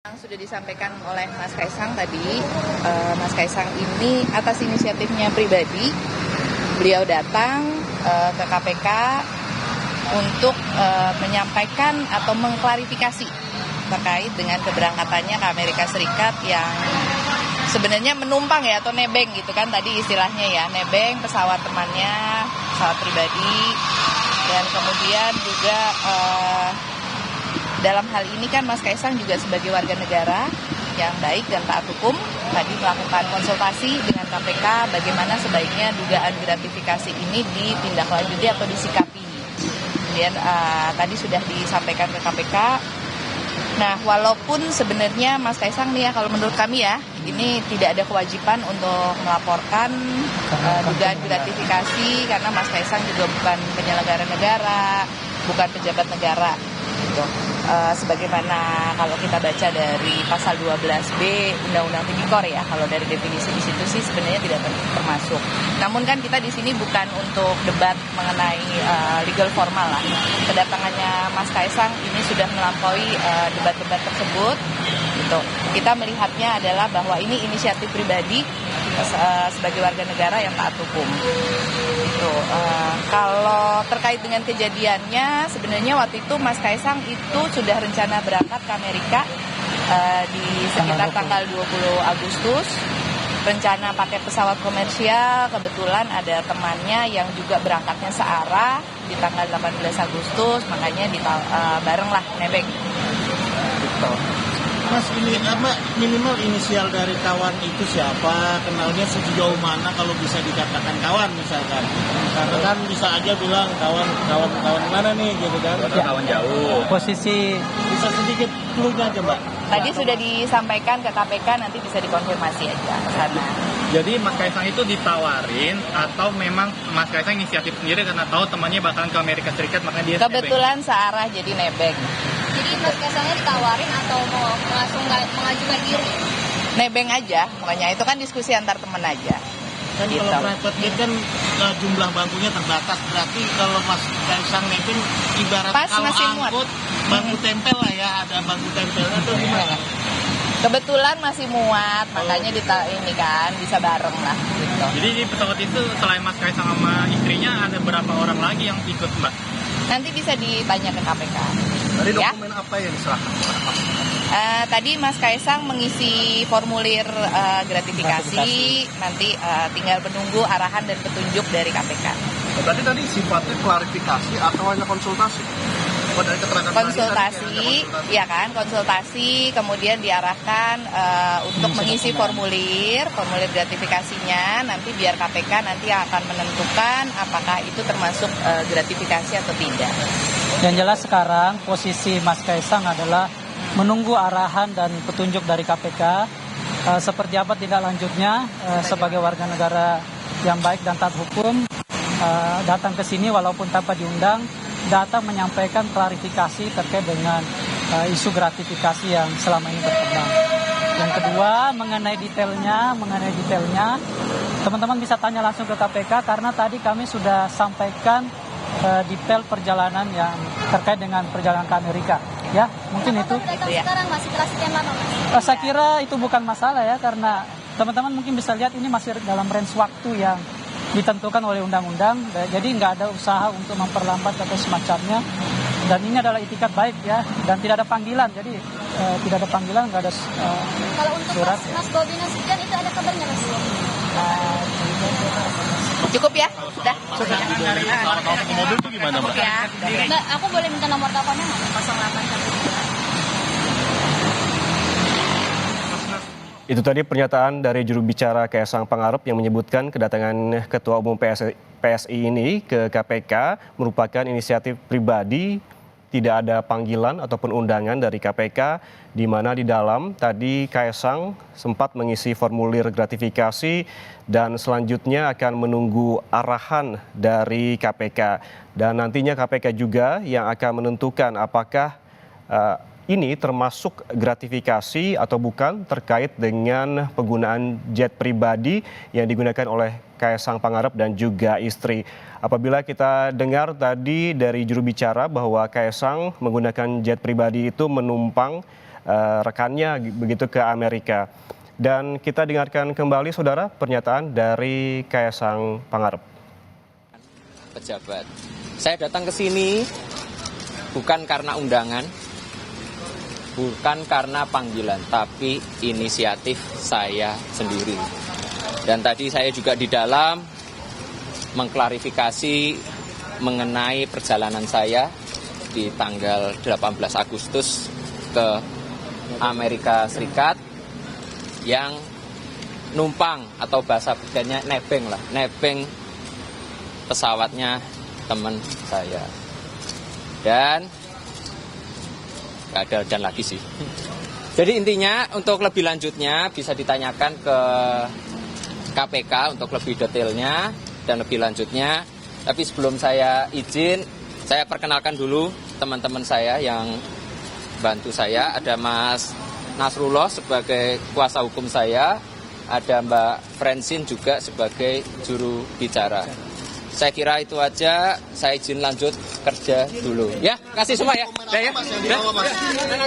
Yang sudah disampaikan oleh Mas Kaisang tadi, Mas Kaisang ini atas inisiatifnya pribadi, beliau datang ke KPK untuk menyampaikan atau mengklarifikasi terkait dengan keberangkatannya ke Amerika Serikat yang sebenarnya menumpang ya atau nebeng gitu kan tadi istilahnya ya, nebeng pesawat temannya, pesawat pribadi, dan kemudian juga dalam hal ini kan Mas Kaisang juga sebagai warga negara yang baik dan taat hukum tadi melakukan konsultasi dengan KPK bagaimana sebaiknya dugaan gratifikasi ini ditindaklanjuti atau disikapi. Kemudian tadi sudah disampaikan ke KPK. Nah, walaupun sebenarnya Mas Kaisang nih ya, kalau menurut kami ya, ini tidak ada kewajiban untuk melaporkan dugaan gratifikasi karena Mas Kaisang juga bukan penyelenggara negara, bukan pejabat negara. Gitu. Sebagaimana kalau kita baca dari pasal 12B Undang-Undang Tipikor ya, kalau dari definisi di situ sih sebenarnya tidak termasuk. Namun kan kita di sini bukan untuk debat mengenai legal formal lah. Kedatangannya Mas Kaisang ini sudah melampaui debat-debat tersebut. Gitu. Kita melihatnya adalah bahwa ini inisiatif pribadi sebagai warga negara yang taat hukum. Gitu. Kalau terkait dengan kejadiannya, sebenarnya waktu itu Mas Kaisang itu sudah rencana berangkat ke Amerika di sekitar tanggal 20 Agustus. Rencana pakai pesawat komersial, kebetulan ada temannya yang juga berangkatnya searah di tanggal 18 Agustus, makanya bareng lah nebeng. Gitu. Mas, ini apa minimal inisial dari kawan itu siapa, kenalnya sejauh mana kalau bisa dikatakan kawan misalkan. Karena kan bisa aja bilang kawan mana nih gitu kan. Kawan jauh. Posisi bisa sedikit clue-nya aja, Mbak. Tadi sudah disampaikan ke KPK, nanti bisa dikonfirmasi aja ke sana. Jadi Mas Kaisang itu ditawarin atau memang Mas Kaisang inisiatif sendiri karena tahu temannya bakalan ke Amerika Serikat makanya dia kebetulan searah jadi nebeng. Jadi Mas Kaisangnya ditawarin atau mau langsung mengajukan diri? Nebeng aja, makanya itu kan diskusi antar teman aja. Kan Gitu. kalau private jet kan jumlah bangkunya terbatas, berarti kalau Mas Kaisang nebeng ibarat Pas kalau masih muat. angkut bangku tempel lah ya, ada bangku tempelnya atau gimana? Kebetulan masih muat, makanya ini kan bisa bareng lah. Gitu. Jadi di pesawat itu selain Mas Kaisang sama istrinya ada berapa orang lagi yang ikut, Mbak? Nanti bisa ditanya ke KPK. Tadi Ya? dokumen apa yang diserahkan? Tadi Mas Kaisang mengisi formulir gratifikasi, nanti tinggal menunggu arahan dan petunjuk dari KPK. Berarti tadi sifatnya klarifikasi atau hanya konsultasi? Dari keterangan Konsultasi, ya kan, konsultasi, kemudian diarahkan untuk mengisi formulir gratifikasinya, nanti biar KPK nanti akan menentukan apakah itu termasuk gratifikasi atau tidak. Yang jelas sekarang posisi Mas Kaisang adalah menunggu arahan dan petunjuk dari KPK seperti apa tindak lanjutnya sebagai warga negara yang baik dan taat hukum, datang ke sini walaupun tanpa diundang, datang menyampaikan klarifikasi terkait dengan isu gratifikasi yang selama ini berkembang. Yang kedua, mengenai detailnya, teman-teman bisa tanya langsung ke KPK karena tadi kami sudah sampaikan detail perjalanan yang terkait dengan perjalanan ke Amerika. Ya, mungkin itu. Ya. Sekarang masih setelah sekian lama, Mas? Saya kira itu bukan masalah ya, karena teman-teman mungkin bisa lihat ini masih dalam range waktu yang ditentukan oleh undang-undang, jadi nggak ada usaha untuk memperlambat atau semacamnya. Dan ini adalah itikat baik ya, dan tidak ada panggilan, jadi tidak ada panggilan, nggak ada Kalau untuk surat. Mas Bobi Nasution itu ada kabarnya, Mas? Cukup ya? Sudah? Dari mobil itu gimana, Mbak? Ya. Mbak, aku boleh minta nomor teleponnya nggak? 08. Itu tadi pernyataan dari juru bicara Kaisang Pangarep yang menyebutkan kedatangan Ketua Umum PSI ini ke KPK merupakan inisiatif pribadi, tidak ada panggilan ataupun undangan dari KPK, di mana di dalam tadi Kaisang sempat mengisi formulir gratifikasi dan selanjutnya akan menunggu arahan dari KPK. Dan nantinya KPK juga yang akan menentukan apakah ini termasuk gratifikasi atau bukan terkait dengan penggunaan jet pribadi yang digunakan oleh Kaisang Pangarep dan juga istri. Apabila kita dengar tadi dari juru bicara bahwa Kaisang menggunakan jet pribadi itu menumpang rekannya begitu ke Amerika. Dan kita dengarkan kembali saudara pernyataan dari Kaesang Pangarep. Pejabat, saya datang ke sini bukan karena undangan, bukan karena panggilan, tapi inisiatif saya sendiri. Dan tadi saya juga di dalam mengklarifikasi mengenai perjalanan saya di tanggal 18 Agustus ke Amerika Serikat yang numpang atau bahasa bedanya nebeng pesawatnya teman saya. Dan nggak ada dan lagi sih. Jadi intinya untuk lebih lanjutnya bisa ditanyakan ke KPK untuk lebih detailnya dan lebih lanjutnya. Tapi sebelum saya izin, saya perkenalkan dulu teman-teman saya yang bantu saya. Ada Mas Nasrullah sebagai kuasa hukum saya, ada Mbak Francine juga sebagai juru bicara. Saya kira itu aja, saya izin lanjut kerja dulu. Ya, kasih semua ya. Udah ya.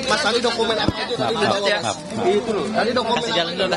Mas tadi dokumen apa aja tadi dibawa Mas? Itu loh. Tadi dokumen Jalan dulu.